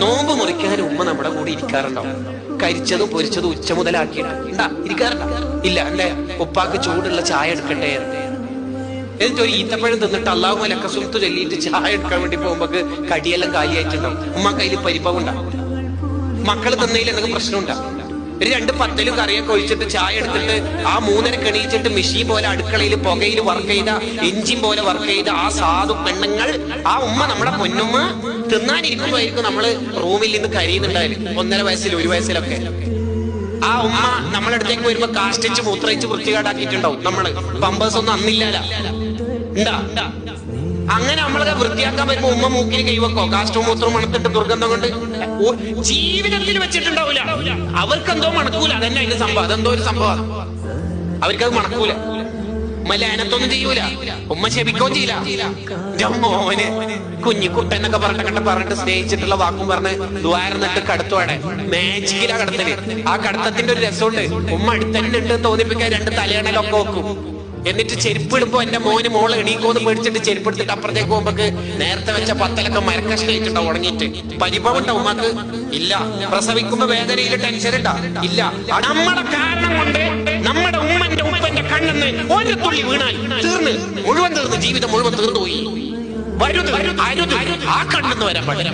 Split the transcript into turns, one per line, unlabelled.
നോമ്പ് മുറിക്കാൻ ഉമ്മ നമ്മുടെ കൂടെ ഇരിക്കാറുണ്ടാവും. കരിച്ചതും പൊരിച്ചതും ഉച്ച മുതലാക്കിയിട്ട് ഉണ്ടാ ഇരിക്കാറുണ്ടോ? ഇല്ല. എന്റെ ഉപ്പാക്ക് ചൂടുള്ള ചായ എടുക്കട്ടെ എന്നിട്ട് ഒരു ഈത്തപ്പഴം തിന്നിട്ട് അള്ളാഹു ലക്ക സുൽത്ത് ചൊല്ലിയിട്ട് ചായ എടുക്കാൻ വേണ്ടി പോകുമ്പോ കടിയെല്ലാം കാലിയായിട്ടുണ്ടാവും. ഉമ്മ കയ്യിൽ പരിഭവം ഉണ്ടാവും. മക്കള് തിന്നതിൽ എന്തെങ്കിലും പ്രശ്നമുണ്ടാവും. ഒരു 2 പത്തലും കറിയൊക്കെ ഒഴിച്ചിട്ട് ചായ എടുത്തിട്ട് ആ 3:30 എണീച്ചിട്ട് മെഷീൻ പോലെ അടുക്കളയിൽ പുകയിൽ വർക്ക് ചെയ്ത എഞ്ചിൻ പോലെ വർക്ക് ചെയ്ത ആ സാധു പെണ്ണുങ്ങൾ, ആ ഉമ്മ നമ്മുടെ പൊന്നുമ്മ തിന്നാനിരിക്കുമ്പോഴായിരിക്കും നമ്മള് റൂമിൽ നിന്ന് കരയുന്നുണ്ടായിരുന്നു. 1.5 വയസ്സിൽ 1 വയസ്സിലൊക്കെ ആ ഉമ്മ നമ്മളടുത്തേക്ക് വരുമ്പോ കാഷ്ടിച്ച് മൂത്രയിച്ച് വൃത്തികേടാക്കിയിട്ടുണ്ടാവും. നമ്മള് പമ്പേഴ്സ് ഒന്നും അന്നില്ല ഉണ്ടാ. അങ്ങനെ നമ്മളെ വൃത്തിയാക്കാൻ വരുമ്പോ ഉമ്മ മൂക്കിന് കൈവക്കോ? കാഷ്ടവും മൂത്രവും മണത്തിട്ട് ദുർഗന്ധം കൊണ്ട് ജീവിതത്തിൽ വെച്ചിട്ടുണ്ടാവൂല. അവർക്കെന്തോ മണക്കൂല. അതന്നെ അതിന്റെ സംഭവം. അതെന്തോ ഒരു സംഭവം. അവർക്കത് മണക്കൂല. ഉമ്മ ലാനത്തൊന്നും ചെയ്യൂല. ഉമ്മ ശപിക്കുകയും ചെയ്യില്ല. മോനെ കുഞ്ഞിക്കുട്ട എന്നൊക്കെ പറഞ്ഞിട്ട് സ്നേഹിച്ചിട്ടുള്ള വാക്കും പറഞ്ഞ് ദ്വാരന്നിട്ട് കടത്തുവാടെ. മാജിക്കിലാ കടത്തല്. ആ കടത്തത്തിന്റെ ഒരു രസമുണ്ട്. ഉമ്മ അടുത്തന്നെ ഉണ്ട് തോന്നിപ്പിക്കാൻ 2 തലയണലൊക്കെ വെക്കും. എന്നിട്ട് ചെരുപ്പ് ഇടുമ്പോ എന്റെ മോള് എണീക്കോന്ന് പേടിച്ചിട്ട് ചെരുപ്പ് എടുത്തിട്ട് അപ്പുറത്തേക്ക് പോകുമ്പോ നേരത്തെ വെച്ച പത്തലൊക്കെ മരക്കഷ്ണായിട്ടുണ്ടോ ഉണങ്ങിയിട്ട്. പരിഭവം ഉണ്ടോ ഉമ്മക്ക്? ഇല്ല. പ്രസവിക്കുമ്പോ വേദനയിൽ ടെൻഷൻ ഉണ്ടാ? ഇല്ല. നമ്മുടെ കാരണം കൊണ്ട് നമ്മുടെ ഉമ്മന്റെ ഉപ്പന്റെ കണ്ണെന്ന് ഒരു തുള്ളി വീണാൽ മുഴുവൻ തീർന്ന് ജീവിതം മുഴുവൻ തീർന്നു പോയി. വരുത് ആ കണ്ണെന്ന് വരാൻ പാടില്ല.